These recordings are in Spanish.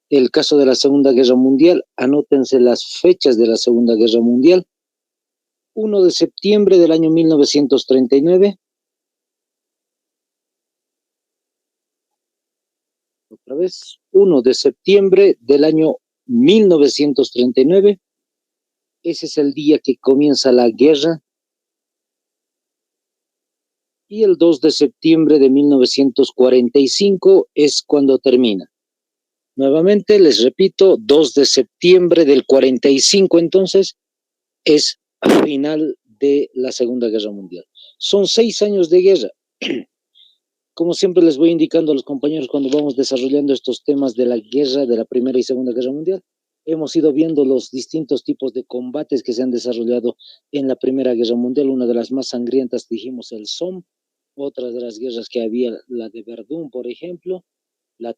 el caso de la Segunda Guerra Mundial, anótense las fechas de la Segunda Guerra Mundial. 1 de septiembre del año 1939. Otra vez, 1 de septiembre del año 1939. Ese es el día que comienza la guerra. Y el 2 de septiembre de 1945 es cuando termina. Nuevamente, les repito, 2 de septiembre del 45, entonces, es final de la Segunda Guerra Mundial. Son 6 años de guerra. Como siempre les voy indicando a los compañeros cuando vamos desarrollando estos temas de la guerra, de la Primera y Segunda Guerra Mundial, hemos ido viendo los distintos tipos de combates que se han desarrollado en la Primera Guerra Mundial. Una de las más sangrientas, dijimos, el Somme. Otra de las guerras que había, la de Verdún, por ejemplo, la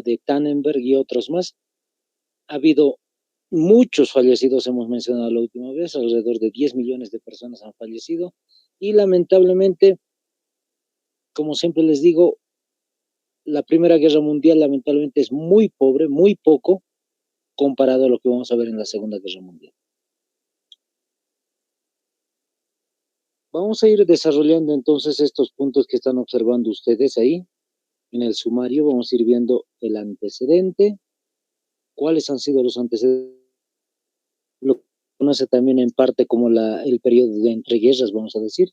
de Tannenberg y otros más. Ha habido muchos fallecidos, hemos mencionado la última vez, alrededor de 10 millones de personas han fallecido, y lamentablemente, como siempre les digo, la Primera Guerra Mundial lamentablemente es muy pobre, muy poco, comparado a lo que vamos a ver en la Segunda Guerra Mundial. Vamos a ir desarrollando entonces estos puntos que están observando ustedes ahí, en el sumario. Vamos a ir viendo el antecedente, cuáles han sido los antecedentes, lo conoce también en parte como el periodo de entreguerras, vamos a decir.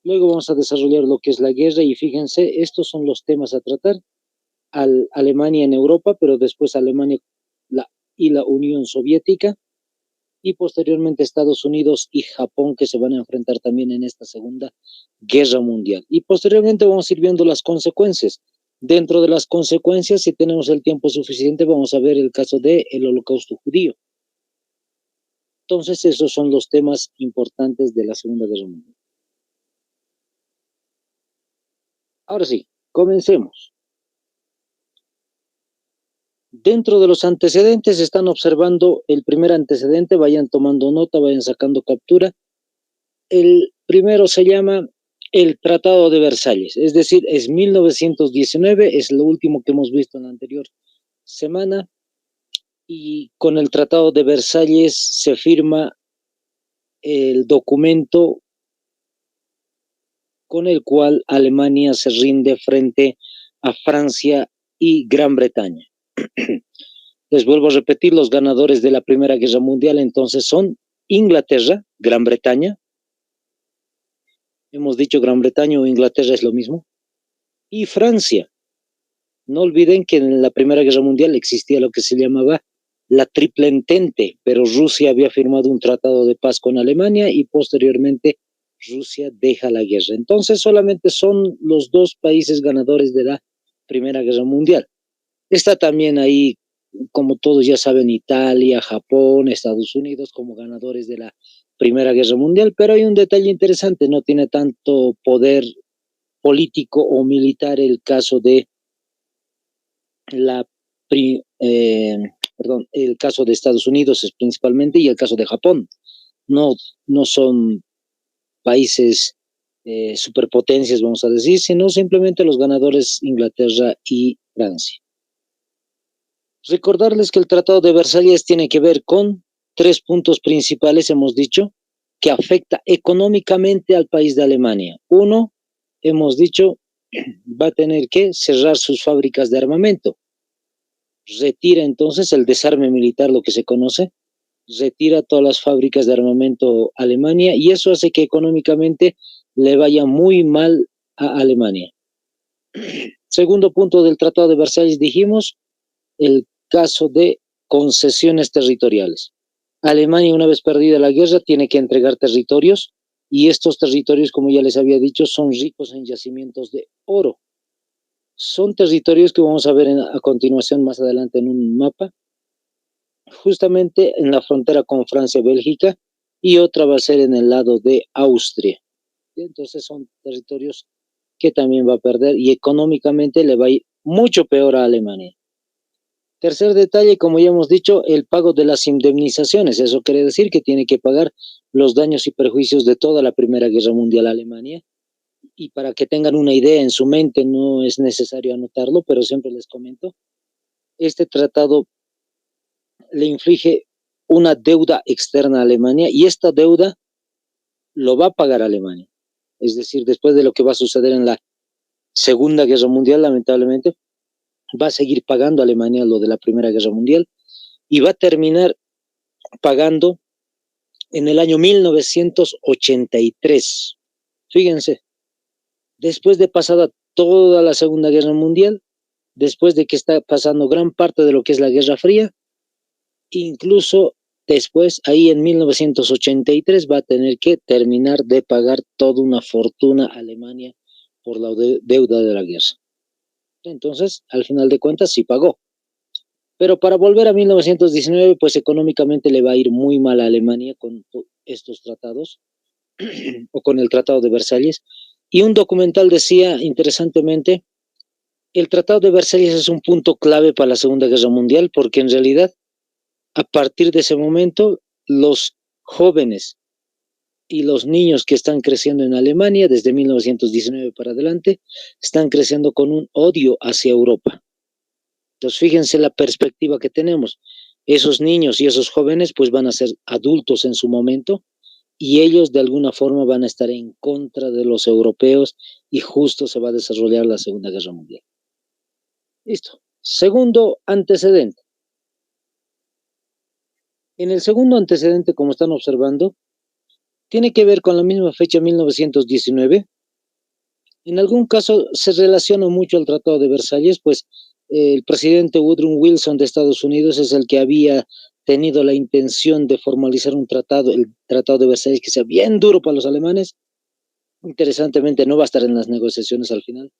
Luego vamos a desarrollar lo que es la guerra y fíjense, estos son los temas a tratar. Alemania en Europa, pero después Alemania y la Unión Soviética, y posteriormente Estados Unidos y Japón, que se van a enfrentar también en esta Segunda Guerra Mundial. Y posteriormente vamos a ir viendo las consecuencias. Dentro de las consecuencias, si tenemos el tiempo suficiente, vamos a ver el caso del Holocausto judío. Entonces, esos son los temas importantes de la Segunda Guerra Mundial. Ahora sí, comencemos. Dentro de los antecedentes están observando el primer antecedente, vayan tomando nota, vayan sacando captura. El primero se llama el Tratado de Versalles, es decir, es 1919, es lo último que hemos visto en la anterior semana, y con el Tratado de Versalles se firma el documento con el cual Alemania se rinde frente a Francia y Gran Bretaña. Les vuelvo a repetir, los ganadores de la Primera Guerra Mundial entonces son Inglaterra, Gran Bretaña, hemos dicho Gran Bretaña o Inglaterra es lo mismo, y Francia. No olviden que en la Primera Guerra Mundial existía lo que se llamaba la Triple Entente, pero Rusia había firmado un tratado de paz con Alemania y posteriormente Rusia deja la guerra. Entonces solamente son los dos países ganadores de la Primera Guerra Mundial. Está también ahí, como todos ya saben, Italia, Japón, Estados Unidos como ganadores de la Primera Guerra Mundial, pero hay un detalle interesante, no tiene tanto poder político o militar el caso de el caso de Estados Unidos es principalmente, y el caso de Japón. No, no son países superpotencias, vamos a decir, sino simplemente los ganadores Inglaterra y Francia. Recordarles que el Tratado de Versalles tiene que ver con 3 puntos principales, hemos dicho, que afecta económicamente al país de Alemania. Uno, hemos dicho, va a tener que cerrar sus fábricas de armamento. Retira entonces el desarme militar, lo que se conoce, retira todas las fábricas de armamento a Alemania, y eso hace que económicamente le vaya muy mal a Alemania. Segundo punto del Tratado de Versalles, dijimos, el caso de concesiones territoriales. Alemania, una vez perdida la guerra, tiene que entregar territorios, y estos territorios, como ya les había dicho, son ricos en yacimientos de oro. Son territorios que vamos a ver a continuación más adelante en un mapa, justamente en la frontera con Francia, Bélgica, y otra va a ser en el lado de Austria. Entonces son territorios que también va a perder, y económicamente le va a ir mucho peor a Alemania. Tercer detalle, como ya hemos dicho, el pago de las indemnizaciones. Eso quiere decir que tiene que pagar los daños y perjuicios de toda la Primera Guerra Mundial a Alemania. Y para que tengan una idea en su mente, no es necesario anotarlo, pero siempre les comento, este tratado le inflige una deuda externa a Alemania y esta deuda lo va a pagar Alemania. Es decir, después de lo que va a suceder en la Segunda Guerra Mundial, lamentablemente, va a seguir pagando Alemania lo de la Primera Guerra Mundial y va a terminar pagando en el año 1983. Fíjense, después de pasada toda la Segunda Guerra Mundial, después de que está pasando gran parte de lo que es la Guerra Fría, incluso después, ahí en 1983, va a tener que terminar de pagar toda una fortuna a Alemania por la deuda de la guerra. Entonces, al final de cuentas, sí pagó. Pero para volver a 1919, pues económicamente le va a ir muy mal a Alemania con estos tratados, o con el Tratado de Versalles. Y un documental decía, interesantemente, el Tratado de Versalles es un punto clave para la Segunda Guerra Mundial, porque en realidad, a partir de ese momento, los jóvenes y los niños que están creciendo en Alemania, desde 1919 para adelante, están creciendo con un odio hacia Europa. Entonces, fíjense la perspectiva que tenemos. Esos niños y esos jóvenes, pues van a ser adultos en su momento, y ellos de alguna forma van a estar en contra de los europeos y justo se va a desarrollar la Segunda Guerra Mundial. Listo. Segundo antecedente. En el segundo antecedente, como están observando, tiene que ver con la misma fecha, 1919. En algún caso se relaciona mucho al Tratado de Versalles, pues el presidente Woodrow Wilson de Estados Unidos es el que había tenido la intención de formalizar un tratado, el Tratado de Versalles, que sea bien duro para los alemanes. Interesantemente, no va a estar en las negociaciones al final.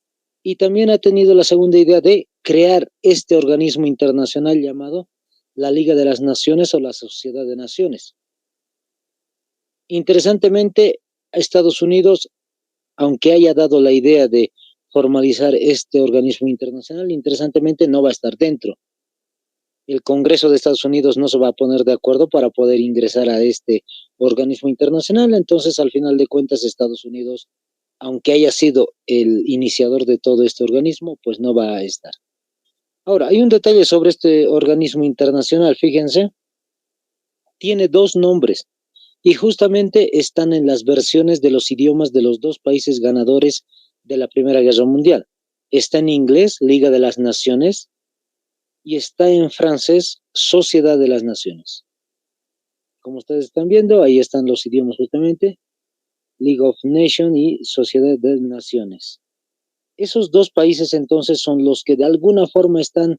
Y también ha tenido la segunda idea de crear este organismo internacional llamado la Liga de las Naciones o la Sociedad de Naciones. Interesantemente, Estados Unidos, aunque haya dado la idea de formalizar este organismo internacional, interesantemente no va a estar dentro. El Congreso de Estados Unidos no se va a poner de acuerdo para poder ingresar a este organismo internacional, entonces al final de cuentas Estados Unidos, aunque haya sido el iniciador de todo este organismo, pues no va a estar. Ahora, hay un detalle sobre este organismo internacional, fíjense, tiene dos nombres y justamente están en las versiones de los idiomas de los dos países ganadores de la Primera Guerra Mundial. Está en inglés, Liga de las Naciones, y está en francés, Sociedad de las Naciones. Como ustedes están viendo, ahí están los idiomas justamente, League of Nations y Sociedad de Naciones. Esos dos países entonces son los que de alguna forma están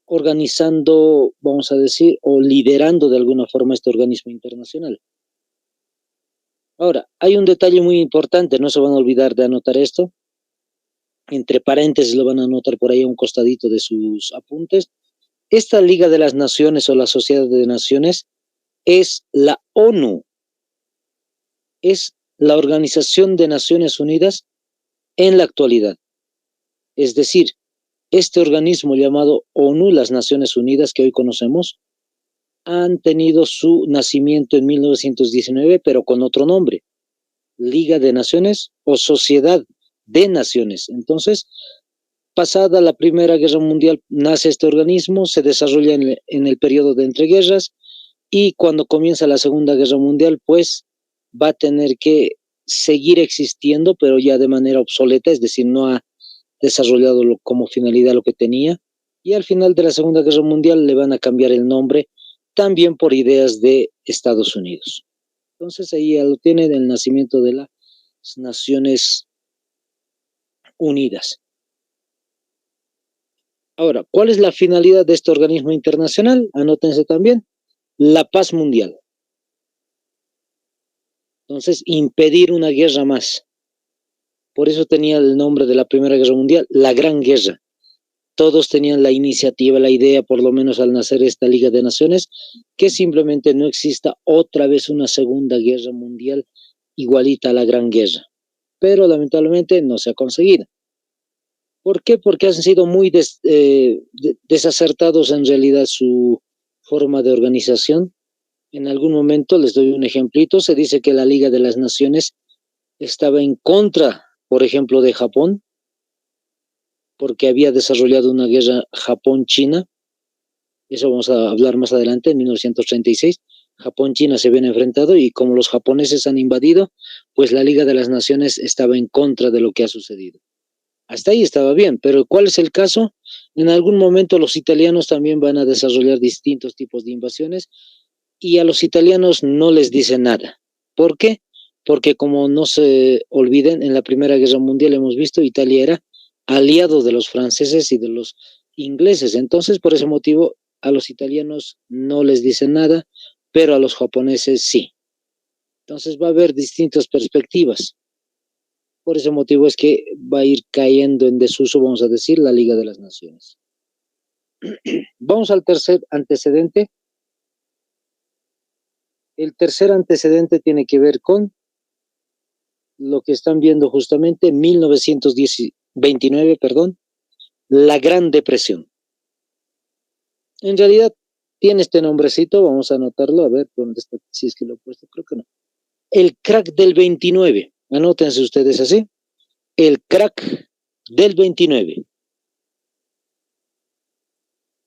organizando, vamos a decir, o liderando de alguna forma este organismo internacional. Ahora, hay un detalle muy importante, no se van a olvidar de anotar esto, entre paréntesis lo van a anotar por ahí a un costadito de sus apuntes. Esta Liga de las Naciones o la Sociedad de Naciones es la ONU, es la Organización de Naciones Unidas en la actualidad. Es decir, este organismo llamado ONU, las Naciones Unidas que hoy conocemos, han tenido su nacimiento en 1919, pero con otro nombre, Liga de Naciones o Sociedad de Naciones. Entonces, pasada la Primera Guerra Mundial, nace este organismo, se desarrolla en el periodo de entreguerras, y cuando comienza la Segunda Guerra Mundial, pues va a tener que seguir existiendo, pero ya de manera obsoleta, es decir, no ha desarrollado como finalidad lo que tenía, y al final de la Segunda Guerra Mundial le van a cambiar el nombre, también por ideas de Estados Unidos. Entonces ahí ya lo tienen, el nacimiento de las Naciones Unidas. Ahora, ¿cuál es la finalidad de este organismo internacional? Anótense también, la paz mundial. Entonces, impedir una guerra más. Por eso tenía el nombre de la Primera Guerra Mundial, la Gran Guerra. Todos tenían la iniciativa, la idea, por lo menos al nacer esta Liga de Naciones, que simplemente no exista otra vez una Segunda Guerra Mundial igualita a la Gran Guerra. Pero lamentablemente no se ha conseguido. ¿Por qué? Porque han sido muy desacertados en realidad su forma de organización. En algún momento, les doy un ejemplito, se dice que la Liga de las Naciones estaba en contra, por ejemplo, de Japón, porque había desarrollado una guerra Japón-China. Eso vamos a hablar más adelante, en 1936. Japón-China se habían enfrentado y como los japoneses han invadido, pues la Liga de las Naciones estaba en contra de lo que ha sucedido. Hasta ahí estaba bien, pero ¿cuál es el caso? En algún momento los italianos también van a desarrollar distintos tipos de invasiones y a los italianos no les dice nada. ¿Por qué? Porque como no se olviden, en la Primera Guerra Mundial hemos visto, Italia era aliado de los franceses y de los ingleses. Entonces, por ese motivo, a los italianos no les dice nada, pero a los japoneses sí. Entonces va a haber distintas perspectivas. Por ese motivo es que va a ir cayendo en desuso, vamos a decir, la Liga de las Naciones. Vamos al tercer antecedente. El tercer antecedente tiene que ver con lo que están viendo justamente, 1929, perdón, la Gran Depresión. En realidad tiene este nombrecito, vamos a anotarlo, a ver dónde está, si es que lo he puesto, creo que no. El crack del 29, anótense ustedes así, el crack del 29.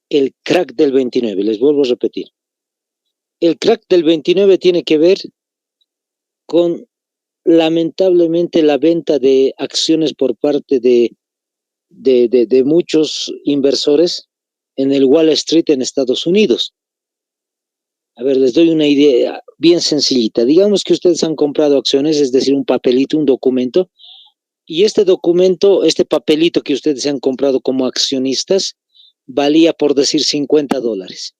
El crack del 29, les vuelvo a repetir. El crack del 29 tiene que ver con, lamentablemente, la venta de acciones por parte de muchos inversores en el Wall Street en Estados Unidos. A ver, les doy una idea bien sencillita. Digamos que ustedes han comprado acciones, es decir, un papelito, un documento, y este documento, este papelito que ustedes han comprado como accionistas, valía, por decir, $50.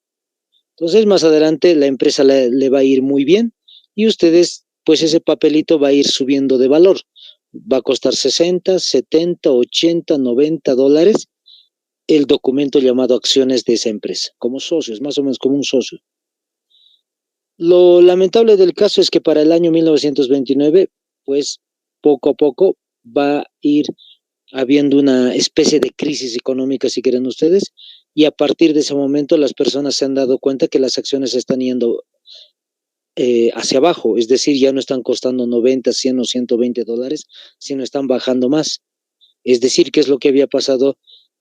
Entonces, más adelante la empresa le va a ir muy bien y ustedes, pues ese papelito va a ir subiendo de valor. Va a costar 60, 70, 80, $90 el documento llamado acciones de esa empresa, como socios, más o menos como un socio. Lo lamentable del caso es que para el año 1929, pues poco a poco va a ir habiendo una especie de crisis económica, si quieren ustedes, y a partir de ese momento las personas se han dado cuenta que las acciones están yendo hacia abajo, es decir, ya no están costando 90, 100 o $120, sino están bajando más. Es decir, ¿qué es lo que había pasado?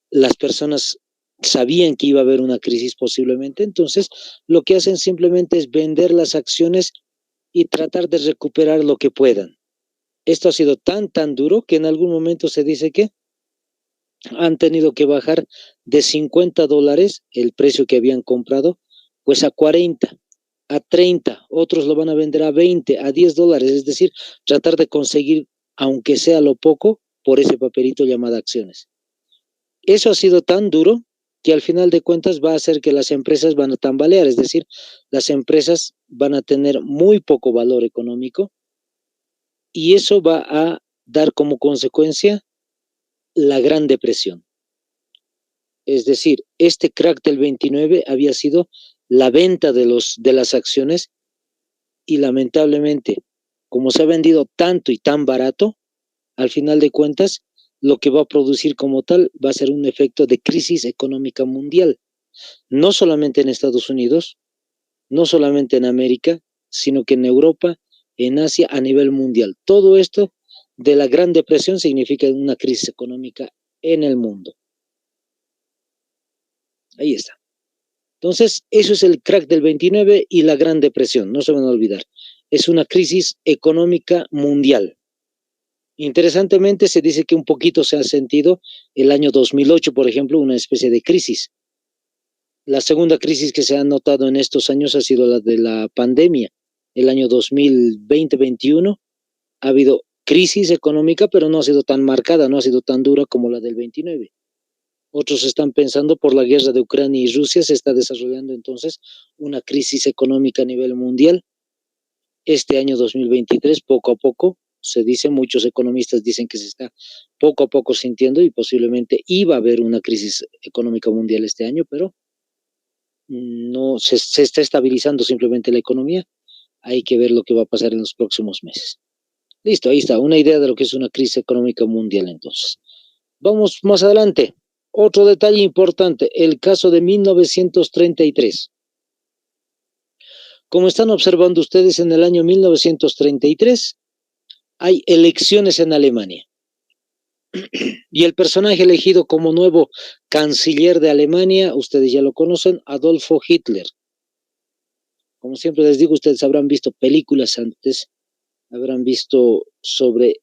Las personas sabían que iba a haber una crisis posiblemente, entonces lo que hacen simplemente es vender las acciones y tratar de recuperar lo que puedan. Esto ha sido tan duro que en algún momento se dice que han tenido que bajar de $50 el precio que habían comprado, pues a 40, a 30, otros lo van a vender a 20, a $10, es decir, tratar de conseguir, aunque sea lo poco, por ese papelito llamado acciones. Eso ha sido tan duro que al final de cuentas va a hacer que las empresas van a tambalear, es decir, las empresas van a tener muy poco valor económico y eso va a dar como consecuencia la Gran Depresión. Es decir, este crack del 29 había sido la venta de las acciones y lamentablemente, como se ha vendido tanto y tan barato, al final de cuentas, lo que va a producir como tal va a ser un efecto de crisis económica mundial, no solamente en Estados Unidos, no solamente en América, sino que en Europa, en Asia, a nivel mundial. Todo esto de la Gran Depresión significa una crisis económica en el mundo. Ahí está. Entonces, eso es el crack del 29 y la Gran Depresión, no se van a olvidar. Es una crisis económica mundial. Interesantemente, se dice que un poquito se ha sentido el año 2008, por ejemplo, una especie de crisis. La segunda crisis que se ha notado en estos años ha sido la de la pandemia. El año 2020-21 ha habido crisis económica, pero no ha sido tan marcada, no ha sido tan dura como la del 29. Otros están pensando por la guerra de Ucrania y Rusia, se está desarrollando entonces una crisis económica a nivel mundial. Este año 2023, poco a poco, se dice, muchos economistas dicen que se está poco a poco sintiendo y posiblemente iba a haber una crisis económica mundial este año, pero no se está estabilizando simplemente la economía. Hay que ver lo que va a pasar en los próximos meses. Listo, ahí está, una idea de lo que es una crisis económica mundial entonces. Vamos más adelante. Otro detalle importante, el caso de 1933. Como están observando ustedes, en el año 1933 hay elecciones en Alemania. Y el personaje elegido como nuevo canciller de Alemania, ustedes ya lo conocen, Adolfo Hitler. Como siempre les digo, ustedes habrán visto películas antes, habrán visto sobre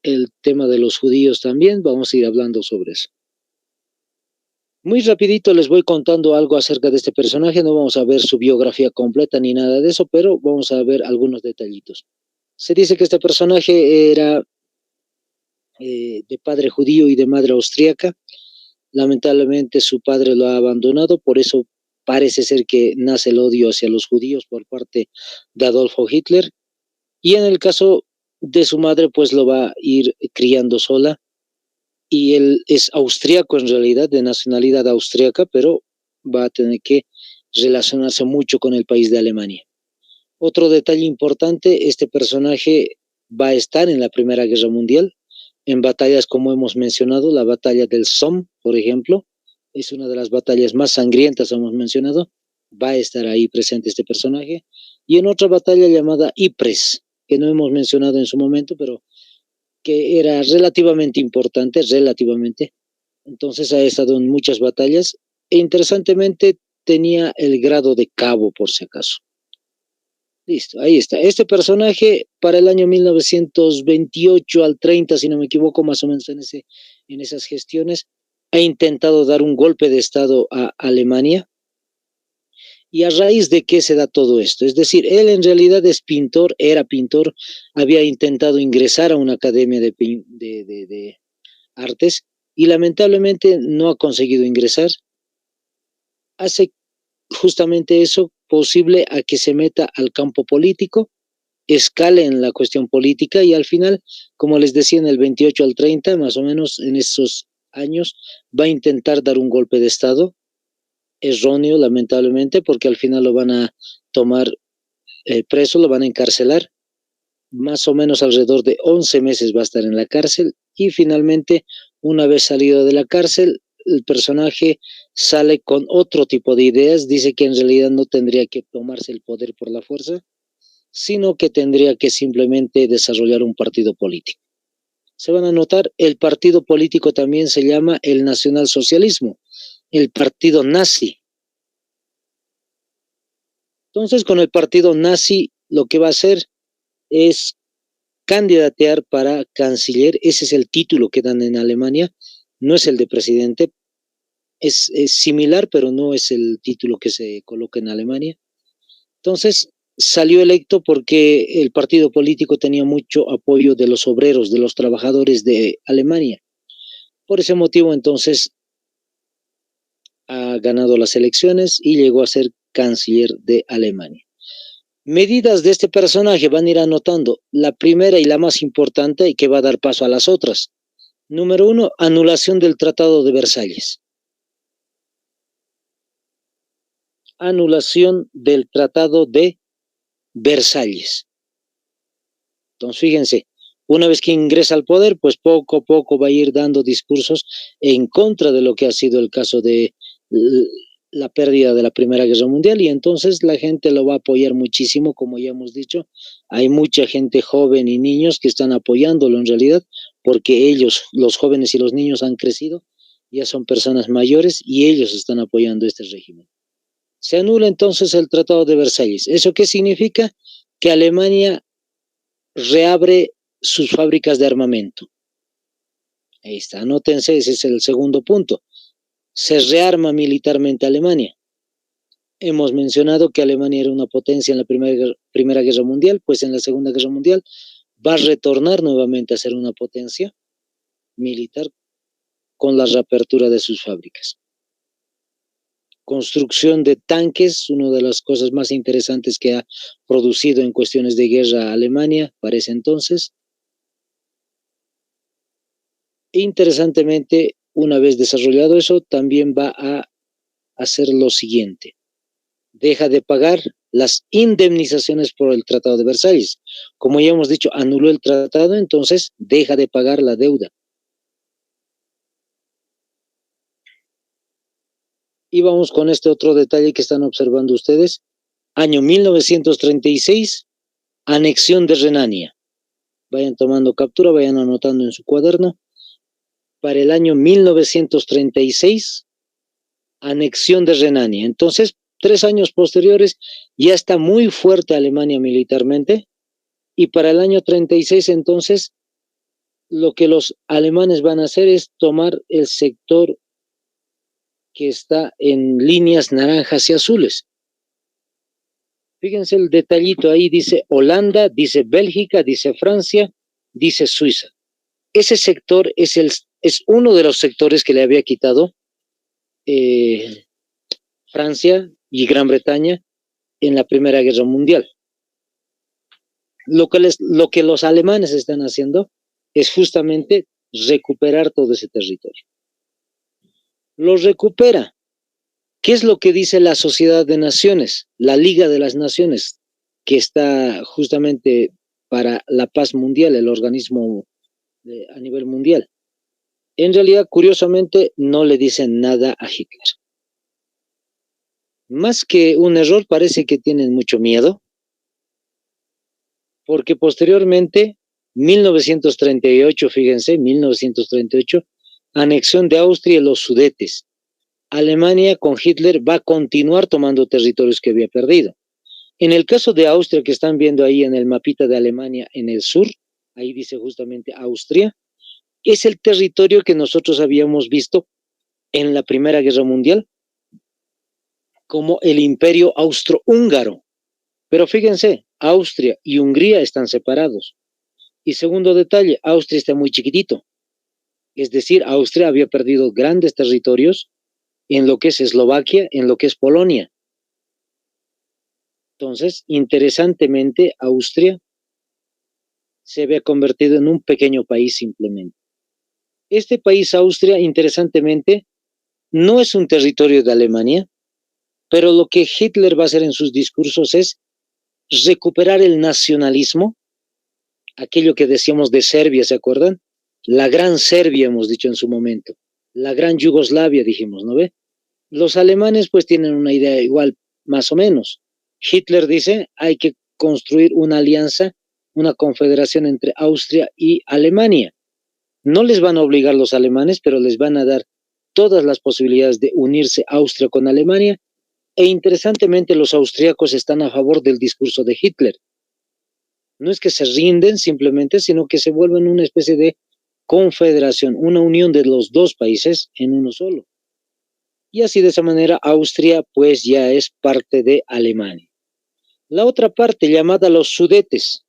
el tema de los judíos también, vamos a ir hablando sobre eso. Muy rapidito les voy contando algo acerca de este personaje, no vamos a ver su biografía completa ni nada de eso, pero vamos a ver algunos detallitos. Se dice que este personaje era de padre judío y de madre austríaca. Lamentablemente su padre lo ha abandonado, por eso parece ser que nace el odio hacia los judíos por parte de Adolfo Hitler. Y en el caso de su madre, pues lo va a ir criando sola. Y él es austriaco en realidad, de nacionalidad austriaca, pero va a tener que relacionarse mucho con el país de Alemania. Otro detalle importante, este personaje va a estar en la Primera Guerra Mundial, en batallas como hemos mencionado, la batalla del Somme, por ejemplo, es una de las batallas más sangrientas, hemos mencionado, va a estar ahí presente este personaje, y en otra batalla llamada Ypres, que no hemos mencionado en su momento, pero que era relativamente importante, relativamente, entonces ha estado en muchas batallas, e interesantemente tenía el grado de cabo, por si acaso. Listo, ahí está. Este personaje para el año 1928 al 30, si no me equivoco, más o menos en esas gestiones, ha intentado dar un golpe de Estado a Alemania. ¿Y a raíz de qué se da todo esto? Es decir, él en realidad es pintor, era pintor, había intentado ingresar a una academia de artes y lamentablemente no ha conseguido ingresar. Hace justamente eso posible a que se meta al campo político, escale en la cuestión política y al final, como les decía, en el 28 al 30, más o menos en esos años, va a intentar dar un golpe de Estado, erróneo lamentablemente, porque al final lo van a tomar preso, lo van a encarcelar, más o menos alrededor de 11 meses va a estar en la cárcel y finalmente, una vez salido de la cárcel, el personaje sale con otro tipo de ideas, dice que en realidad no tendría que tomarse el poder por la fuerza, sino que tendría que simplemente desarrollar un partido político. Se van a notar, el partido político también se llama el nacionalsocialismo, el partido nazi. Entonces, con el partido nazi, lo que va a hacer es candidatear para canciller, ese es el título que dan en Alemania, no es el de presidente, es similar, pero no es el título que se coloca en Alemania. Entonces, salió electo porque el partido político tenía mucho apoyo de los obreros, de los trabajadores de Alemania. Por ese motivo, entonces, ha ganado las elecciones y llegó a ser canciller de Alemania. Medidas de este personaje van a ir anotando. La primera y la más importante y que va a dar paso a las otras. Número 1, anulación del Tratado de Versalles. Anulación del Tratado de Versalles. Entonces, fíjense, una vez que ingresa al poder, pues poco a poco va a ir dando discursos en contra de lo que ha sido el caso de la pérdida de la Primera Guerra Mundial y entonces la gente lo va a apoyar muchísimo, como ya hemos dicho. Hay mucha gente joven y niños que están apoyándolo en realidad, porque ellos, los jóvenes y los niños han crecido, ya son personas mayores y ellos están apoyando este régimen. Se anula entonces el Tratado de Versalles. ¿Eso qué significa? Que Alemania reabre sus fábricas de armamento. Ahí está, anótense, ese es el segundo punto. Se rearma militarmente Alemania. Hemos mencionado que Alemania era una potencia en la Primera Guerra Mundial, pues en la Segunda Guerra Mundial va a retornar nuevamente a ser una potencia militar con la reapertura de sus fábricas. Construcción de tanques, una de las cosas más interesantes que ha producido en cuestiones de guerra Alemania para ese entonces. Interesantemente, una vez desarrollado eso, también va a hacer lo siguiente. Deja de pagar las indemnizaciones por el Tratado de Versalles. Como ya hemos dicho, anuló el tratado, entonces deja de pagar la deuda. Y vamos con este otro detalle que están observando ustedes. Año 1936, anexión de Renania. Vayan tomando captura, vayan anotando en su cuaderno. para el año 1936, anexión de Renania. Entonces, 3 años posteriores, ya está muy fuerte Alemania militarmente, y para el año 36, entonces, lo que los alemanes van a hacer es tomar el sector que está en líneas naranjas y azules. Fíjense el detallito ahí, dice Holanda, dice Bélgica, dice Francia, dice Suiza. Ese sector es uno de los sectores que le había quitado Francia y Gran Bretaña en la Primera Guerra Mundial. Lo que los alemanes están haciendo es justamente recuperar todo ese territorio. Lo recupera. ¿Qué es lo que dice la Sociedad de Naciones, la Liga de las Naciones, que está justamente para la paz mundial, el organismo a nivel mundial? En realidad, curiosamente, no le dicen nada a Hitler. Más que un error, parece que tienen mucho miedo, porque posteriormente, 1938, fíjense, 1938, anexión de Austria y los Sudetes. Alemania con Hitler va a continuar tomando territorios que había perdido. En el caso de Austria, que están viendo ahí en el mapita de Alemania en el sur, ahí dice justamente Austria, es el territorio que nosotros habíamos visto en la Primera Guerra Mundial como el Imperio Austrohúngaro. Pero fíjense, Austria y Hungría están separados. Y segundo detalle, Austria está muy chiquitito. Es decir, Austria había perdido grandes territorios en lo que es Eslovaquia, en lo que es Polonia. Entonces, interesantemente, Austria se había convertido en un pequeño país simplemente. Este país, Austria, interesantemente, no es un territorio de Alemania, pero lo que Hitler va a hacer en sus discursos es recuperar el nacionalismo, aquello que decíamos de Serbia, ¿se acuerdan? La gran Serbia, hemos dicho en su momento, la gran Yugoslavia, dijimos, ¿no ve? Los alemanes pues tienen una idea igual, más o menos. Hitler dice, hay que construir una alianza, una confederación entre Austria y Alemania. No les van a obligar los alemanes, pero les van a dar todas las posibilidades de unirse Austria con Alemania, e interesantemente los austríacos están a favor del discurso de Hitler. No es que se rinden simplemente, sino que se vuelven una especie de confederación, una unión de los dos países en uno solo. Y así de esa manera Austria pues ya es parte de Alemania. La otra parte, llamada los Sudetes,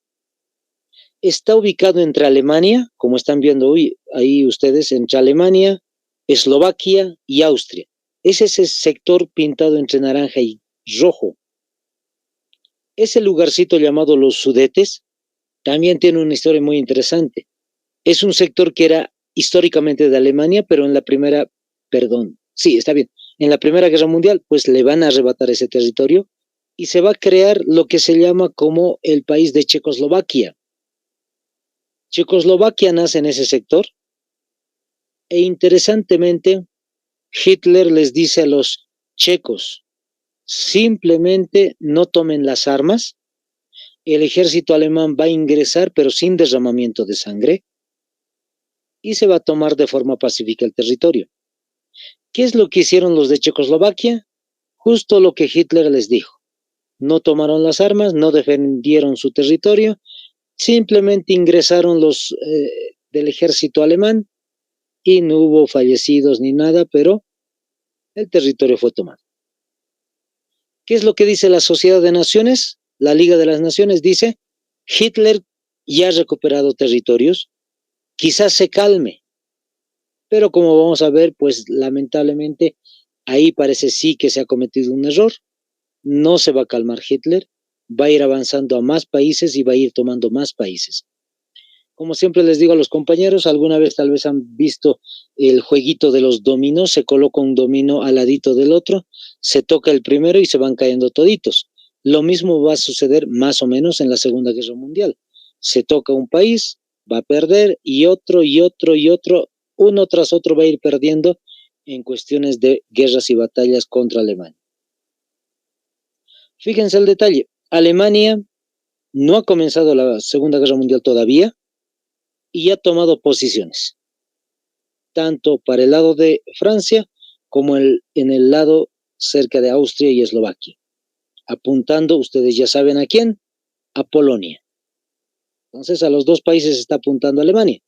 está ubicado entre Alemania, como están viendo hoy ahí ustedes, entre Alemania, Eslovaquia y Austria. Es ese sector pintado entre naranja y rojo. Ese lugarcito llamado los Sudetes también tiene una historia muy interesante. Es un sector que era históricamente de Alemania, pero en la primera, perdón, sí, está bien, en la Primera Guerra Mundial, pues le van a arrebatar ese territorio y se va a crear lo que se llama como el país de Checoslovaquia. Checoslovaquia nace en ese sector e interesantemente Hitler les dice a los checos, simplemente no tomen las armas, el ejército alemán va a ingresar pero sin derramamiento de sangre y se va a tomar de forma pacífica el territorio. ¿Qué es lo que hicieron los de Checoslovaquia? Justo lo que Hitler les dijo. No tomaron las armas, no defendieron su territorio, simplemente ingresaron los del ejército alemán y no hubo fallecidos ni nada, pero el territorio fue tomado. ¿Qué es lo que dice la Sociedad de Naciones? La Liga de las Naciones dice, Hitler ya ha recuperado territorios, quizás se calme, pero como vamos a ver, pues lamentablemente ahí parece sí que se ha cometido un error, no se va a calmar Hitler, va a ir avanzando a más países y va a ir tomando más países. Como siempre les digo a los compañeros, alguna vez tal vez han visto el jueguito de los dominos, se coloca un domino al ladito del otro, se toca el primero y se van cayendo toditos. Lo mismo va a suceder más o menos en la Segunda Guerra Mundial. Se toca un país, va a perder y otro y otro y otro, uno tras otro va a ir perdiendo en cuestiones de guerras y batallas contra Alemania. Fíjense el detalle, Alemania no ha comenzado la Segunda Guerra Mundial todavía y ha tomado posiciones. tanto para el lado de Francia como en el lado cerca de Austria y Eslovaquia, apuntando, ustedes ya saben a quién, a Polonia. Entonces a los dos países está apuntando Alemania.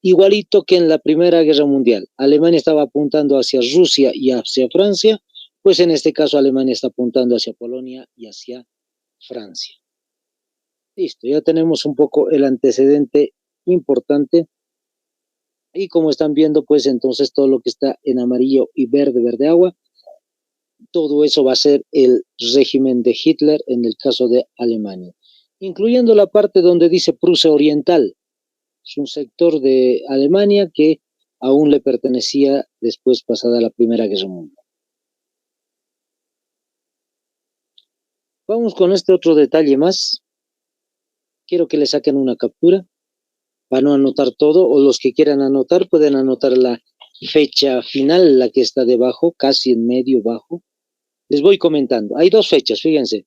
Igualito que en la Primera Guerra Mundial, Alemania estaba apuntando hacia Rusia y hacia Francia, pues en este caso Alemania está apuntando hacia Polonia y hacia Francia. Listo, ya tenemos un poco el antecedente importante. Y como están viendo, pues entonces todo lo que está en amarillo y verde, verde agua, todo eso va a ser el régimen de Hitler en el caso de Alemania, incluyendo la parte donde dice Prusia Oriental. Es un sector de Alemania que aún le pertenecía después pasada la Primera Guerra Mundial. Vamos con este otro detalle más. Quiero que le saquen una captura para no anotar todo, o los que quieran anotar pueden anotar la fecha final, la que está debajo, casi en medio, bajo. Les voy comentando. Hay dos fechas, fíjense.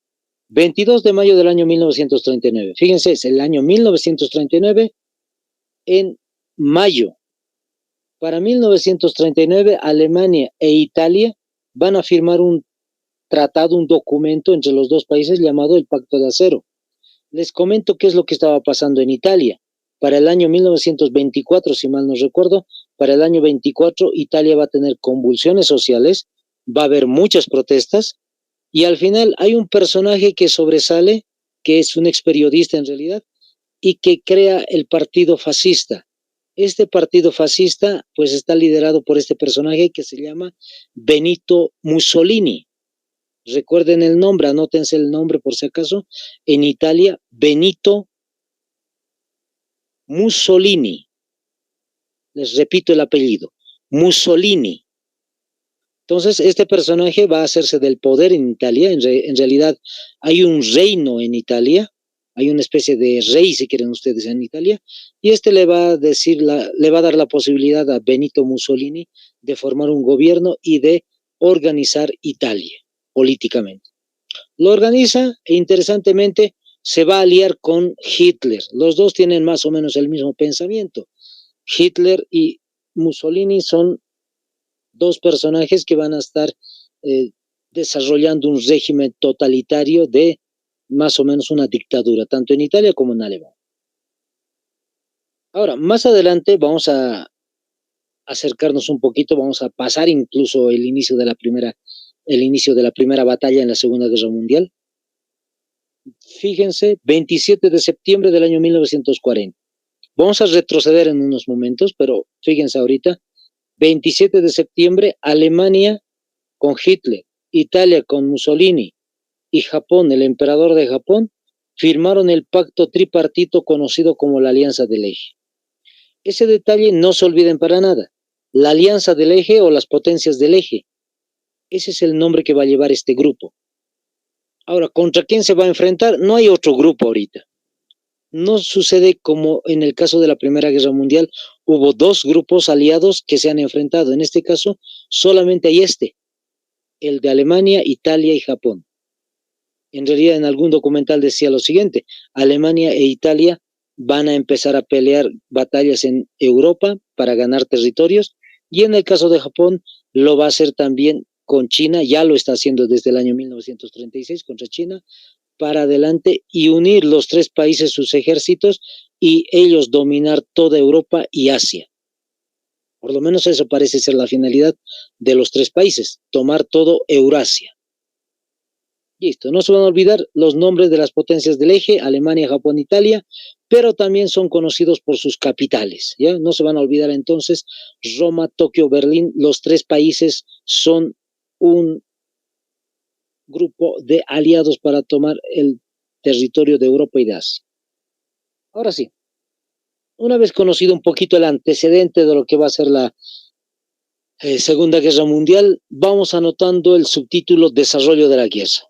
22 de mayo del año 1939. Fíjense, es el año 1939 en mayo. Para 1939, Alemania e Italia van a firmar un tratado, un documento entre los dos países llamado el Pacto de Acero. Les comento qué es lo que estaba pasando en Italia. Para el año 1924, si mal no recuerdo, para el año 24 Italia va a tener convulsiones sociales, va a haber muchas protestas, y al final hay un personaje que sobresale, que es un ex periodista en realidad, y que crea el partido fascista. Este partido fascista pues está liderado por este personaje que se llama Benito Mussolini. Recuerden el nombre, anótense el nombre por si acaso. En Italia, Benito Mussolini. Les repito el apellido, Mussolini. Entonces, este personaje va a hacerse del poder en Italia. En realidad, hay un reino en Italia, hay una especie de rey, si quieren ustedes, en Italia, y este le va a decir, le va a dar la posibilidad a Benito Mussolini de formar un gobierno y de organizar Italia políticamente. Lo organiza e interesantemente se va a aliar con Hitler. Los dos tienen más o menos el mismo pensamiento. Hitler y Mussolini son dos personajes que van a estar desarrollando un régimen totalitario de más o menos una dictadura, tanto en Italia como en Alemania. Ahora, más adelante vamos a acercarnos un poquito, vamos a pasar incluso el inicio de la primera batalla en la Segunda Guerra Mundial. Fíjense, 27 de septiembre del año 1940. Vamos a retroceder en unos momentos, pero fíjense ahorita, 27 de septiembre, Alemania con Hitler, Italia con Mussolini y Japón, el emperador de Japón, firmaron el pacto tripartito conocido como la Alianza del Eje. Ese detalle no se olviden para nada. La Alianza del Eje o las potencias del Eje. Ese es el nombre que va a llevar este grupo. Ahora, ¿contra quién se va a enfrentar? No hay otro grupo ahorita. No sucede como en el caso de la Primera Guerra Mundial, hubo dos grupos aliados que se han enfrentado. En este caso, solamente hay el de Alemania, Italia y Japón. En realidad, en algún documental decía lo siguiente: Alemania e Italia van a empezar a pelear batallas en Europa para ganar territorios, y en el caso de Japón lo va a hacer también con China, ya lo está haciendo desde el año 1936 contra China, para adelante, y unir los tres países sus ejércitos y ellos dominar toda Europa y Asia. Por lo menos eso parece ser la finalidad de los tres países, tomar todo Eurasia. Listo, no se van a olvidar los nombres de las potencias del eje, Alemania, Japón, Italia, pero también son conocidos por sus capitales, ¿ya? No se van a olvidar entonces Roma, Tokio, Berlín, los tres países son un grupo de aliados para tomar el territorio de Europa y de Asia. Ahora sí, una vez conocido un poquito el antecedente de lo que va a ser la Segunda Guerra Mundial, vamos anotando el subtítulo Desarrollo de la guerra.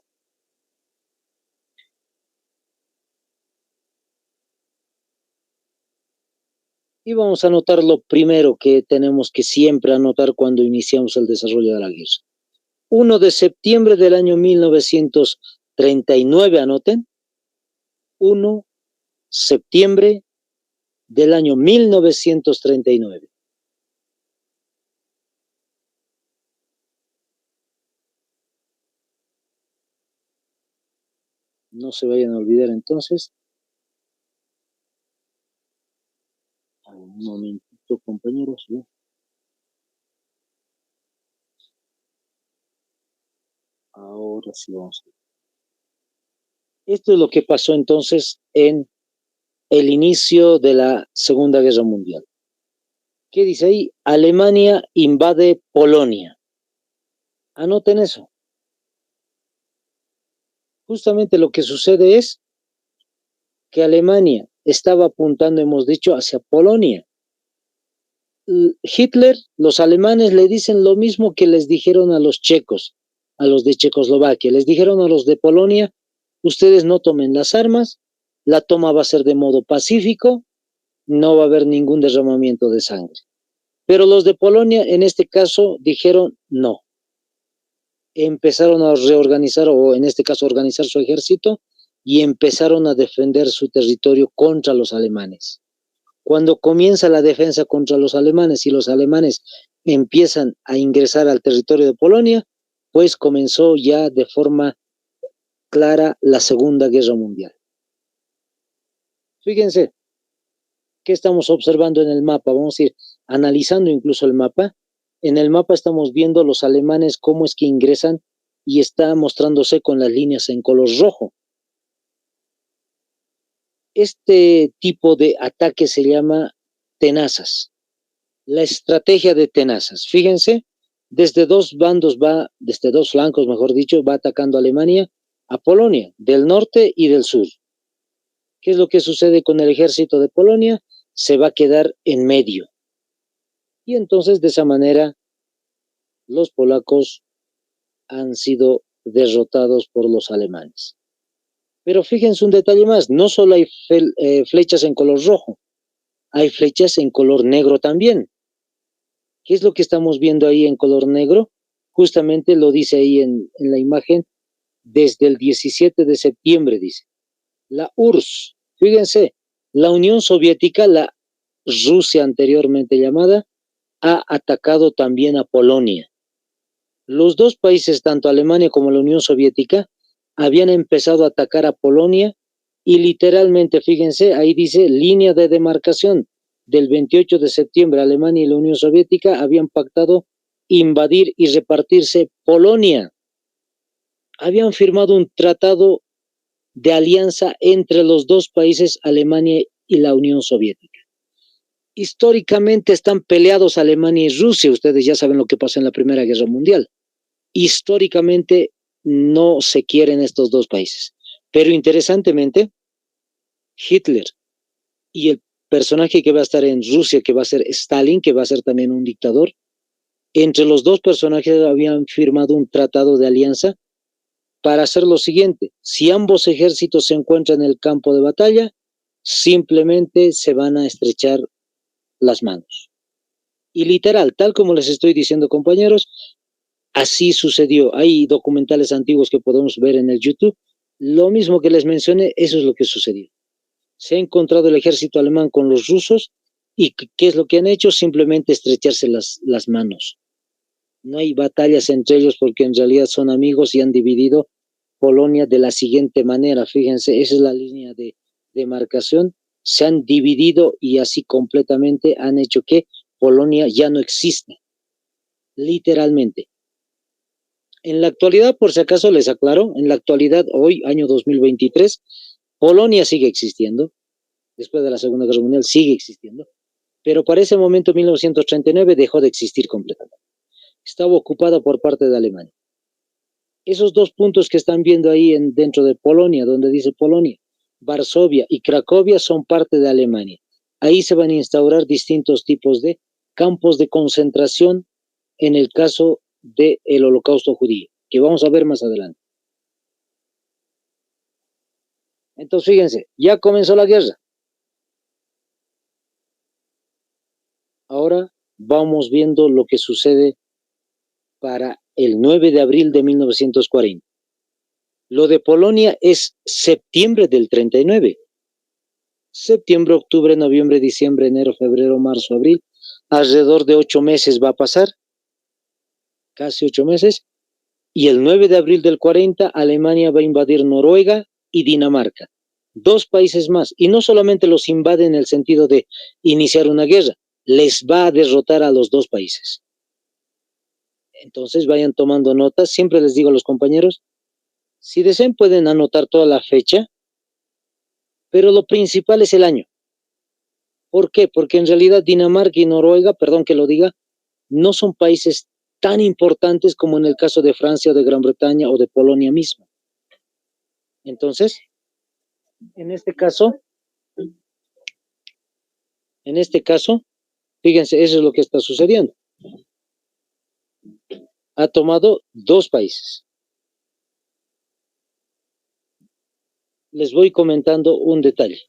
Y vamos a anotar lo primero que tenemos que siempre anotar cuando iniciamos el desarrollo de la guerra. 1 de septiembre del año 1939, anoten. 1 septiembre del año 1939. No se vayan a olvidar entonces. Un momentito, compañeros. ¿Sí? Ahora sí vamos a ver. Esto es lo que pasó entonces en el inicio de la Segunda Guerra Mundial. ¿Qué dice ahí? Alemania invade Polonia. Anoten eso. Justamente lo que sucede es que Alemania estaba apuntando, hemos dicho, hacia Polonia. Hitler, los alemanes le dicen lo mismo que les dijeron a los checos, a los de Checoslovaquia. Les dijeron a los de Polonia, ustedes no tomen las armas, la toma va a ser de modo pacífico, no va a haber ningún derramamiento de sangre. Pero los de Polonia, en este caso, dijeron no. Empezaron a reorganizar, o en este caso, organizar su ejército y empezaron a defender su territorio contra los alemanes. Cuando comienza la defensa contra los alemanes y los alemanes empiezan a ingresar al territorio de Polonia, pues comenzó ya de forma clara la Segunda Guerra Mundial. Fíjense, ¿qué estamos observando en el mapa? Vamos a ir analizando incluso el mapa. En el mapa estamos viendo los alemanes cómo es que ingresan y está mostrándose con las líneas en color rojo. Este tipo de ataque se llama tenazas. La estrategia de tenazas. Fíjense, desde dos bandos va, desde dos flancos, mejor dicho, va atacando a Alemania, a Polonia, del norte y del sur. ¿Qué es lo que sucede con el ejército de Polonia? Se va a quedar en medio. Y entonces, de esa manera, los polacos han sido derrotados por los alemanes. Pero fíjense un detalle más, no solo hay flechas en color rojo, hay flechas en color negro también. ¿Qué es lo que estamos viendo ahí en color negro? Justamente lo dice ahí en la imagen, desde el 17 de septiembre, dice. La URSS, fíjense, la Unión Soviética, la Rusia anteriormente llamada, ha atacado también a Polonia. Los dos países, tanto Alemania como la Unión Soviética, habían empezado a atacar a Polonia y literalmente, fíjense, ahí dice línea de demarcación. Del 28 de septiembre, Alemania y la Unión Soviética habían pactado invadir y repartirse Polonia. Habían firmado un tratado de alianza entre los dos países, Alemania y la Unión Soviética. Históricamente están peleados Alemania y Rusia, ustedes ya saben lo que pasó en la Primera Guerra Mundial. Históricamente no se quieren estos dos países. Pero interesantemente, Hitler y el personaje que va a estar en Rusia, que va a ser Stalin, que va a ser también un dictador, entre los dos personajes habían firmado un tratado de alianza para hacer lo siguiente: si ambos ejércitos se encuentran en el campo de batalla, simplemente se van a estrechar las manos. Y literal, tal como les estoy diciendo, compañeros, así sucedió. Hay documentales antiguos que podemos ver en el YouTube. Lo mismo que les mencioné, eso es lo que sucedió. Se ha encontrado el ejército alemán con los rusos y ¿qué es lo que han hecho? Simplemente estrecharse las manos. No hay batallas entre ellos porque en realidad son amigos y han dividido Polonia de la siguiente manera. Fíjense, esa es la línea de demarcación. Se han dividido y así completamente han hecho que Polonia ya no existe. Literalmente. En la actualidad, por si acaso les aclaro, en la actualidad, hoy, año 2023, Polonia sigue existiendo. Después de la Segunda Guerra Mundial sigue existiendo. Pero para ese momento, 1939, dejó de existir completamente. Estaba ocupada por parte de Alemania. Esos dos puntos que están viendo ahí dentro de Polonia, donde dice Polonia, Varsovia y Cracovia son parte de Alemania. Ahí se van a instaurar distintos tipos de campos de concentración en el caso del Holocausto judío, que vamos a ver más adelante. Entonces, fíjense, ya comenzó la guerra. Ahora vamos viendo lo que sucede para el 9 de abril de 1940. Lo de Polonia es septiembre del 39. Septiembre, octubre, noviembre, diciembre, enero, febrero, marzo, abril. Alrededor de 8 meses va a pasar. Casi 8 meses. Y el 9 de abril del 40, Alemania va a invadir Noruega y Dinamarca. Dos países más. Y no solamente los invade en el sentido de iniciar una guerra, les va a derrotar a los dos países. Entonces vayan tomando notas. Siempre les digo a los compañeros, si desean pueden anotar toda la fecha, pero lo principal es el año. ¿Por qué? Porque en realidad Dinamarca y Noruega, perdón que lo diga, no son países tan importantes como en el caso de Francia o de Gran Bretaña o de Polonia misma. Entonces, en este caso, fíjense, eso es lo que está sucediendo. Ha tomado dos países. Les voy comentando un detalle.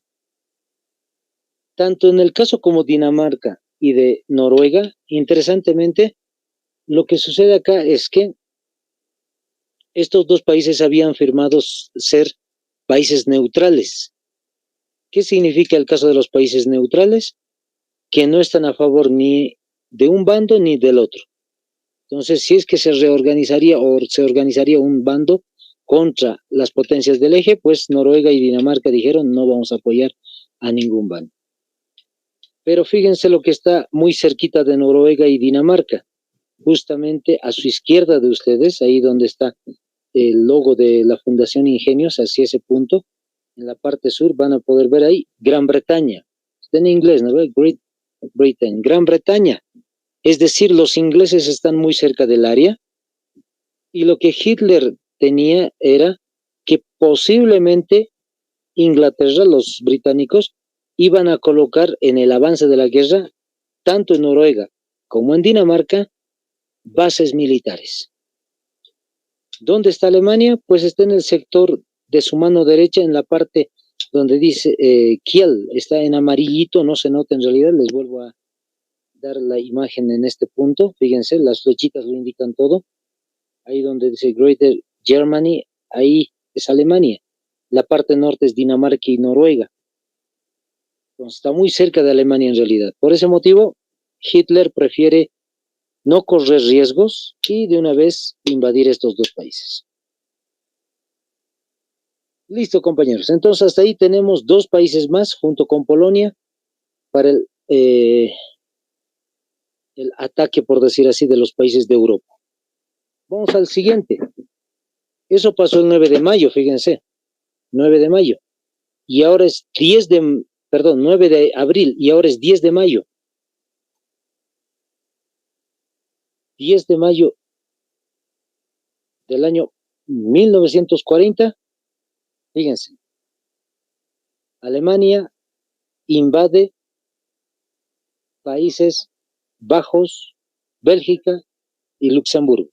Tanto en el caso como Dinamarca y de Noruega, interesantemente, lo que sucede acá es que estos dos países habían firmado ser países neutrales. ¿Qué significa el caso de los países neutrales? Que no están a favor ni de un bando ni del otro. Entonces, si es que se reorganizaría o se organizaría un bando contra las potencias del eje, pues Noruega y Dinamarca dijeron no vamos a apoyar a ningún bando. Pero fíjense lo que está muy cerquita de Noruega y Dinamarca, justamente a su izquierda de ustedes, ahí donde está el logo de la Fundación Ingenios, hacia ese punto, en la parte sur van a poder ver ahí Gran Bretaña. Está en inglés, ¿no? Great Britain, Gran Bretaña. Es decir, los ingleses están muy cerca del área y lo que Hitler tenía era que posiblemente Inglaterra, los británicos, iban a colocar en el avance de la guerra, tanto en Noruega como en Dinamarca, bases militares. ¿Dónde está Alemania? Pues está en el sector de su mano derecha, en la parte donde dice Kiel, está en amarillito, no se nota en realidad, les vuelvo a dar la imagen en este punto, fíjense, las flechitas lo indican todo, ahí donde dice Greater Germany, ahí es Alemania, la parte norte es Dinamarca y Noruega, entonces está muy cerca de Alemania en realidad, por ese motivo Hitler prefiere no correr riesgos y de una vez invadir estos dos países. Listo, compañeros, entonces hasta ahí tenemos dos países más junto con Polonia para el ataque, por decir así, de los países de Europa. Vamos al siguiente. Eso pasó el 9 de mayo, fíjense, 9 de mayo. Y ahora es 9 de abril, y ahora es 10 de mayo. 10 de mayo del año 1940, fíjense, Alemania invade Países Bajos, Bélgica y Luxemburgo.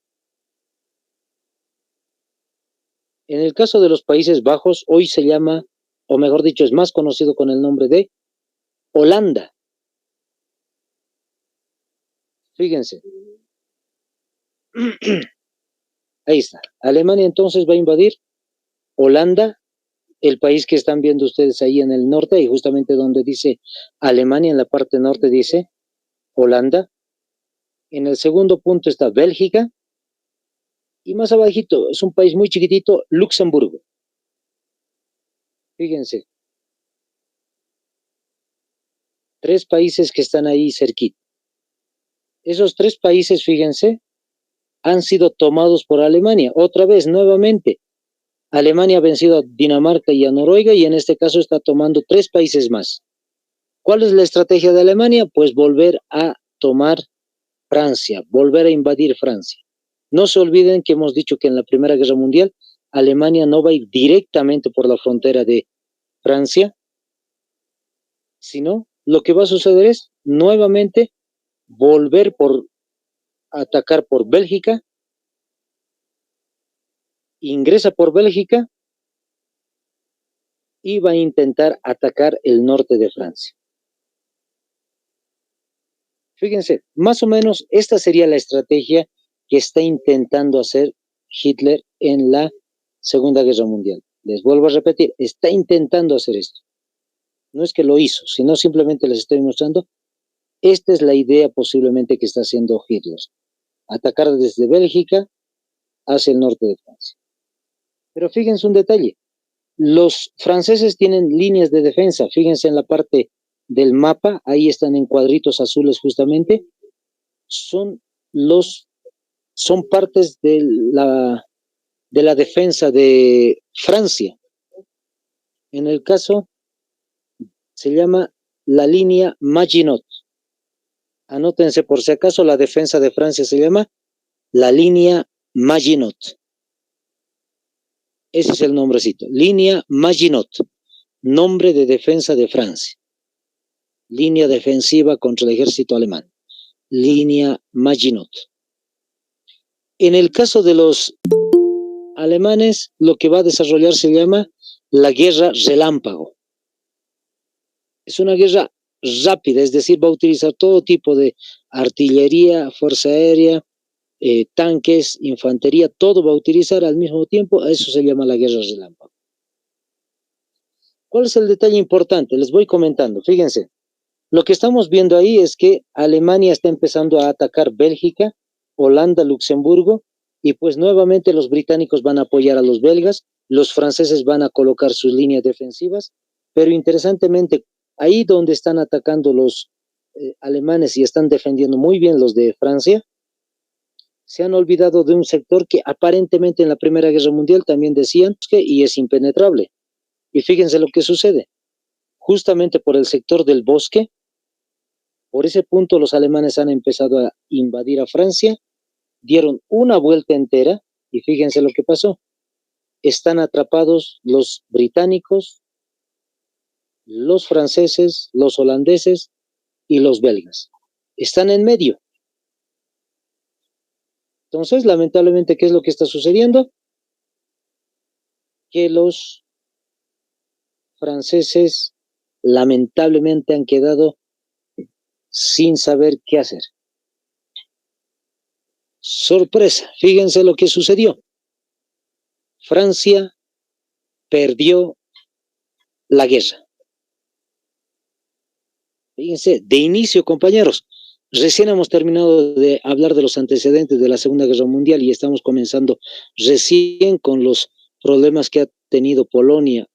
En el caso de los Países Bajos, hoy se llama, o mejor dicho, es más conocido con el nombre de Holanda. Fíjense. Ahí está. Alemania entonces va a invadir Holanda, el país que están viendo ustedes ahí en el norte, y justamente donde dice Alemania, en la parte norte dice Holanda. En el segundo punto está Bélgica. Y más abajito, es un país muy chiquitito, Luxemburgo. Fíjense. Tres países que están ahí cerquita. Esos tres países, fíjense, han sido tomados por Alemania. Otra vez, nuevamente, Alemania ha vencido a Dinamarca y a Noruega y en este caso está tomando tres países más. ¿Cuál es la estrategia de Alemania? Pues volver a tomar Francia, volver a invadir Francia. No se olviden que hemos dicho que en la Primera Guerra Mundial Alemania no va a ir directamente por la frontera de Francia, sino lo que va a suceder es nuevamente volver por atacar por Bélgica, ingresa por Bélgica y va a intentar atacar el norte de Francia. Fíjense, más o menos esta sería la estrategia que está intentando hacer Hitler en la Segunda Guerra Mundial. Les vuelvo a repetir, está intentando hacer esto. No es que lo hizo, sino simplemente les estoy mostrando. Esta es la idea posiblemente que está haciendo Hitler. Atacar desde Bélgica hacia el norte de Francia. Pero fíjense un detalle. Los franceses tienen líneas de defensa, fíjense en la parte del mapa, ahí están en cuadritos azules justamente, son son partes de la defensa de Francia. En el caso, se llama la línea Maginot. Anótense por si acaso, la defensa de Francia se llama la línea Maginot. Ese es el nombrecito, línea Maginot, nombre de defensa de Francia. Línea defensiva contra el ejército alemán. Línea Maginot. En el caso de los alemanes, lo que va a desarrollar se llama la guerra relámpago. Es una guerra rápida, es decir, va a utilizar todo tipo de artillería, fuerza aérea, tanques, infantería, todo va a utilizar al mismo tiempo, a eso se llama la guerra relámpago. ¿Cuál es el detalle importante? Les voy comentando, fíjense. Lo que estamos viendo ahí es que Alemania está empezando a atacar Bélgica, Holanda, Luxemburgo, y pues nuevamente los británicos van a apoyar a los belgas, los franceses van a colocar sus líneas defensivas, pero interesantemente, ahí donde están atacando los alemanes y están defendiendo muy bien los de Francia, se han olvidado de un sector que aparentemente en la Primera Guerra Mundial también decían que y es impenetrable. Y fíjense lo que sucede. Justamente por el sector del bosque, por ese punto los alemanes han empezado a invadir a Francia, dieron una vuelta entera y fíjense lo que pasó. Están atrapados los británicos, los franceses, los holandeses y los belgas. Están en medio. Entonces, lamentablemente, ¿qué es lo que está sucediendo? Que los franceses lamentablemente han quedado sin saber qué hacer. Sorpresa, fíjense lo que sucedió. Francia perdió la guerra. Fíjense, de inicio, compañeros, recién hemos terminado de hablar de los antecedentes de la Segunda Guerra Mundial y estamos comenzando recién con los problemas que ha tenido Polonia,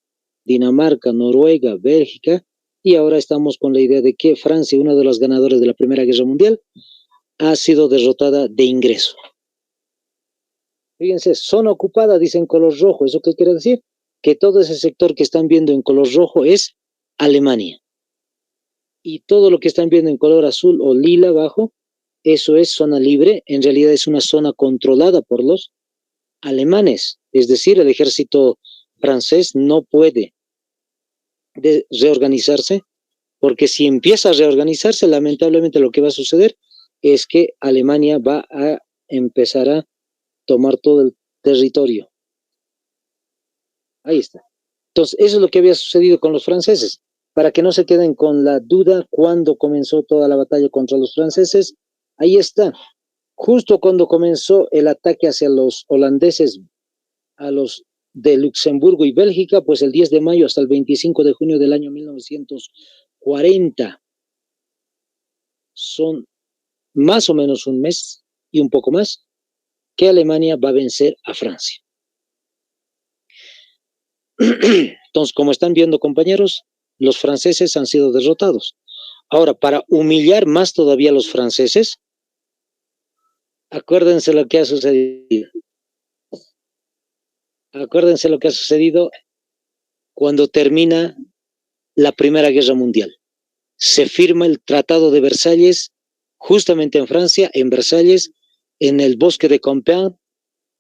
Dinamarca, Noruega, Bélgica, y ahora estamos con la idea de que Francia, una de las ganadoras de la Primera Guerra Mundial, ha sido derrotada de ingreso. Fíjense, zona ocupada, dice en color rojo. ¿Eso qué quiere decir? Que todo ese sector que están viendo en color rojo es Alemania. Y todo lo que están viendo en color azul o lila abajo, eso es zona libre. En realidad es una zona controlada por los alemanes. Es decir, el ejército francés no puede reorganizarse, porque si empieza a reorganizarse, lamentablemente lo que va a suceder es que Alemania va a empezar a tomar todo el territorio. Ahí está. Entonces, eso es lo que había sucedido con los franceses. Para que no se queden con la duda cuando comenzó toda la batalla contra los franceses, ahí está. Justo cuando comenzó el ataque hacia los holandeses, a los de Luxemburgo y Bélgica, pues el 10 de mayo hasta el 25 de junio del año 1940. Son más o menos un mes y un poco más que Alemania va a vencer a Francia. Entonces, como están viendo, compañeros, los franceses han sido derrotados. Ahora, para humillar más todavía a los franceses, acuérdense lo que ha sucedido. Acuérdense lo que ha sucedido cuando termina la Primera Guerra Mundial. Se firma el Tratado de Versalles, justamente en Francia, en Versalles, en el bosque de Compiègne,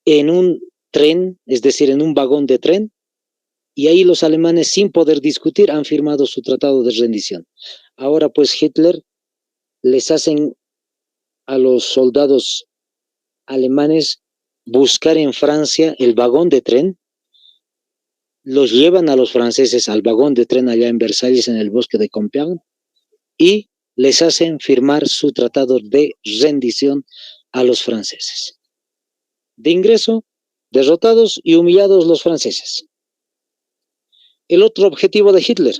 en un tren, es decir, en un vagón de tren, y ahí los alemanes, sin poder discutir, han firmado su tratado de rendición. Ahora, pues, Hitler les hacen a los soldados alemanes buscar en Francia el vagón de tren, los llevan a los franceses al vagón de tren allá en Versalles, en el bosque de Compiègne, y les hacen firmar su tratado de rendición a los franceses. De ingreso, derrotados y humillados los franceses. El otro objetivo de Hitler.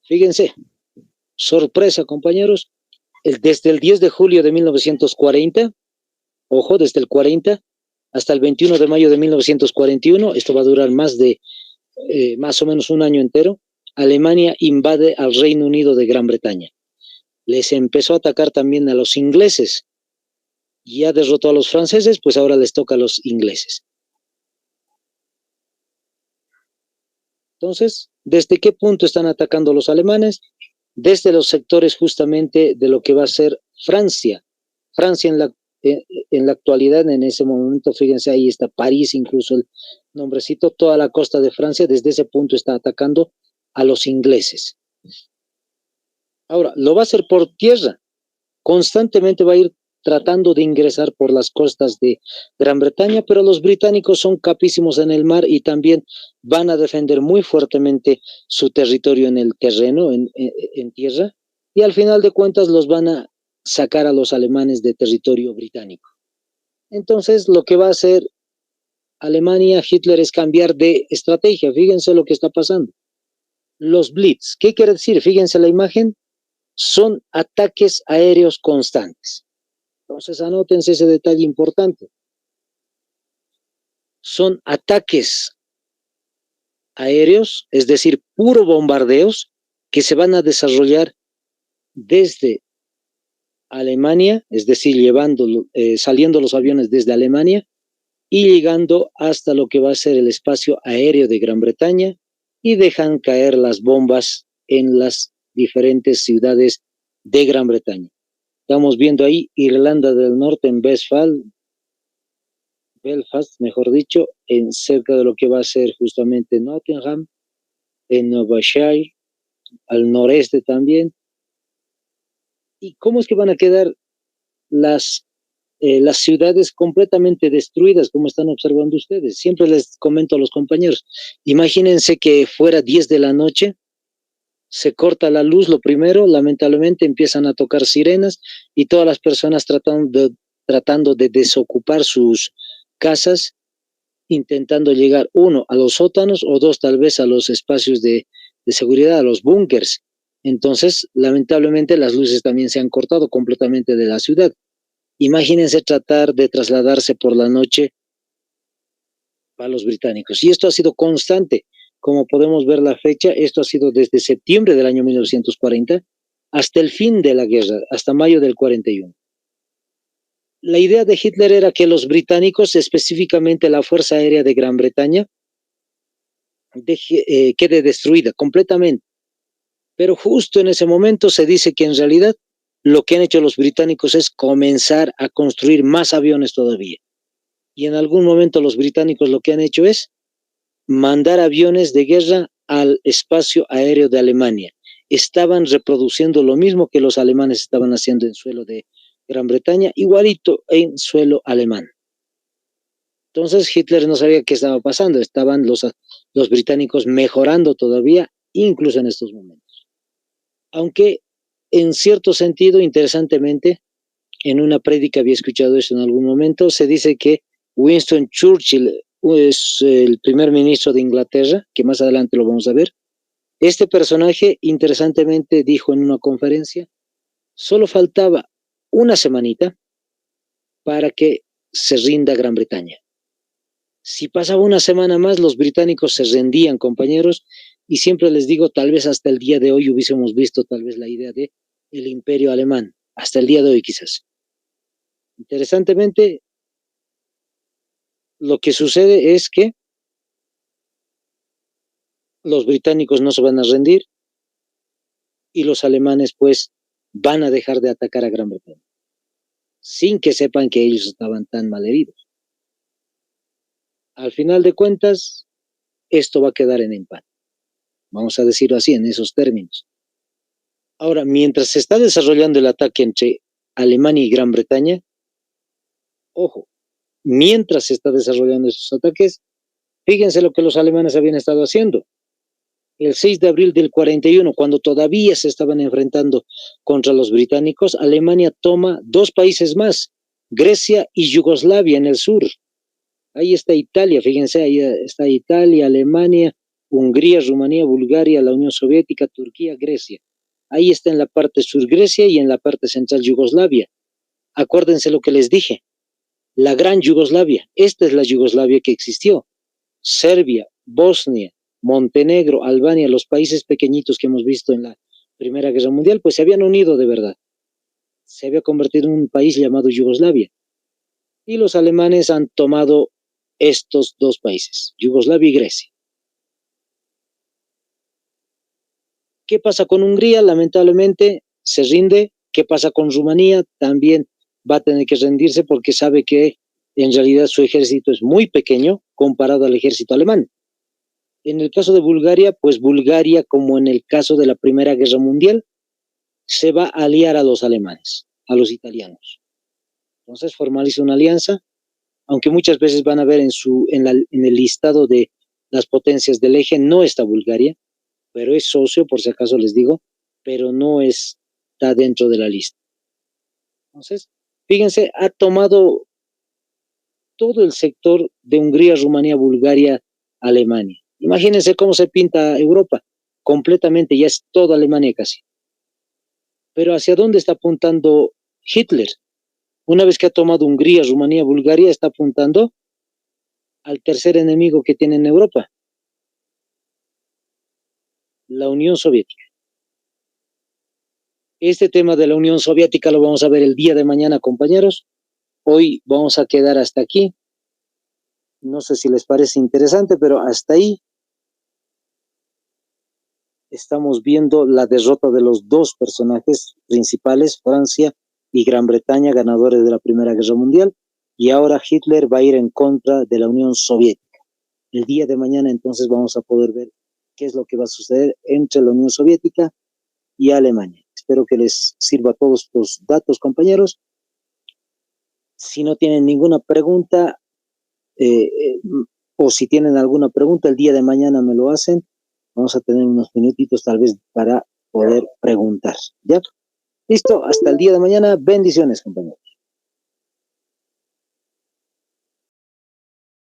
Fíjense, sorpresa, compañeros, desde el 10 de julio de 1940, ojo, desde el 40, hasta el 21 de mayo de 1941, esto va a durar más o menos un año entero, Alemania invade al Reino Unido de Gran Bretaña. Les empezó a atacar también a los ingleses. Ya derrotó a los franceses, pues ahora les toca a los ingleses. Entonces, ¿desde qué punto están atacando los alemanes? Desde los sectores justamente de lo que va a ser Francia. Francia en la actualidad, en ese momento, fíjense, ahí está París, incluso el nombrecito, toda la costa de Francia, desde ese punto está atacando a los ingleses. Ahora, lo va a hacer por tierra, constantemente va a ir tratando de ingresar por las costas de Gran Bretaña, pero los británicos son capísimos en el mar y también van a defender muy fuertemente su territorio en el terreno, en tierra, y al final de cuentas los van a sacar a los alemanes de territorio británico. Entonces, lo que va a hacer Alemania, Hitler, es cambiar de estrategia. Fíjense lo que está pasando. Los Blitz, ¿qué quiere decir? Fíjense la imagen, son ataques aéreos constantes. Entonces, anótense ese detalle importante. Son ataques aéreos, es decir, puro bombardeos, que se van a desarrollar desde Alemania, es decir, saliendo los aviones desde Alemania y llegando hasta lo que va a ser el espacio aéreo de Gran Bretaña y dejan caer las bombas en las diferentes ciudades de Gran Bretaña. Estamos viendo ahí Irlanda del Norte, en Belfast, mejor dicho, en cerca de lo que va a ser justamente Nottingham, en Nueva Shire, al noreste también. ¿Y cómo es que van a quedar las ciudades completamente destruidas, como están observando ustedes? Siempre les comento a los compañeros, imagínense que fuera 10 de la noche, se corta la luz, lo primero, lamentablemente empiezan a tocar sirenas y todas las personas tratando de desocupar sus casas, intentando llegar, uno, a los sótanos o dos, tal vez a los espacios de seguridad, a los búnkers. Entonces, lamentablemente, las luces también se han cortado completamente de la ciudad. Imagínense tratar de trasladarse por la noche para los británicos. Y esto ha sido constante. Como podemos ver la fecha, esto ha sido desde septiembre del año 1940 hasta el fin de la guerra, hasta mayo del 41. La idea de Hitler era que los británicos, específicamente la Fuerza Aérea de Gran Bretaña, quede destruida completamente. Pero justo en ese momento se dice que en realidad lo que han hecho los británicos es comenzar a construir más aviones todavía. Y en algún momento los británicos lo que han hecho es mandar aviones de guerra al espacio aéreo de Alemania. Estaban reproduciendo lo mismo que los alemanes estaban haciendo en suelo de Gran Bretaña, igualito en suelo alemán. Entonces Hitler no sabía qué estaba pasando, estaban los británicos mejorando todavía, incluso en estos momentos. Aunque en cierto sentido, interesantemente, en una prédica había escuchado eso en algún momento, se dice que Winston Churchill es el primer ministro de Inglaterra, que más adelante lo vamos a ver. Este personaje, interesantemente, dijo en una conferencia, solo faltaba una semanita para que se rinda Gran Bretaña. Si pasaba una semana más, los británicos se rendían, compañeros, y siempre les digo, tal vez hasta el día de hoy hubiésemos visto tal vez la idea de el imperio alemán, hasta el día de hoy quizás. Interesantemente, lo que sucede es que los británicos no se van a rendir y los alemanes pues van a dejar de atacar a Gran Bretaña, sin que sepan que ellos estaban tan mal heridos. Al final de cuentas, esto va a quedar en empate. Vamos a decirlo así, en esos términos. Ahora, mientras se está desarrollando el ataque entre Alemania y Gran Bretaña, ojo, mientras se está desarrollando esos ataques, fíjense lo que los alemanes habían estado haciendo. El 6 de abril del 41, cuando todavía se estaban enfrentando contra los británicos, Alemania toma dos países más, Grecia y Yugoslavia en el sur. Ahí está Italia, fíjense, ahí está Italia, Alemania, Hungría, Rumanía, Bulgaria, la Unión Soviética, Turquía, Grecia. Ahí está en la parte sur Grecia y en la parte central Yugoslavia. Acuérdense lo que les dije. la gran Yugoslavia. Esta es la Yugoslavia que existió. Serbia, Bosnia, Montenegro, Albania, los países pequeñitos que hemos visto en la Primera Guerra Mundial, pues se habían unido de verdad. Se había convertido en un país llamado Yugoslavia. Y los alemanes han tomado estos dos países, Yugoslavia y Grecia. ¿Qué pasa con Hungría? Lamentablemente se rinde. ¿Qué pasa con Rumanía? También va a tener que rendirse porque sabe que en realidad su ejército es muy pequeño comparado al ejército alemán. En el caso de Bulgaria, pues Bulgaria, como en el caso de la Primera Guerra Mundial, se va a aliar a los alemanes, a los italianos. Entonces formaliza una alianza, aunque muchas veces van a ver en el listado de las potencias del eje, no está Bulgaria, pero es socio, por si acaso les digo, pero no está dentro de la lista. Entonces, fíjense, ha tomado todo el sector de Hungría, Rumanía, Bulgaria, Alemania. Imagínense cómo se pinta Europa, completamente, ya es toda Alemania casi. Pero ¿hacia dónde está apuntando Hitler? Una vez que ha tomado Hungría, Rumanía, Bulgaria, está apuntando al tercer enemigo que tiene en Europa, la Unión Soviética. Este tema de la Unión Soviética lo vamos a ver el día de mañana, compañeros. Hoy vamos a quedar hasta aquí. No sé si les parece interesante, pero hasta ahí estamos viendo la derrota de los dos personajes principales, Francia y Gran Bretaña, ganadores de la Primera Guerra Mundial, y ahora Hitler va a ir en contra de la Unión Soviética. El día de mañana entonces vamos a poder ver qué es lo que va a suceder entre la Unión Soviética y Alemania. Espero que les sirva todos estos datos, compañeros. Si no tienen ninguna pregunta, o si tienen alguna pregunta, el día de mañana me lo hacen. Vamos a tener unos minutitos tal vez para poder preguntar. ¿Ya? Listo, hasta el día de mañana. Bendiciones, compañeros.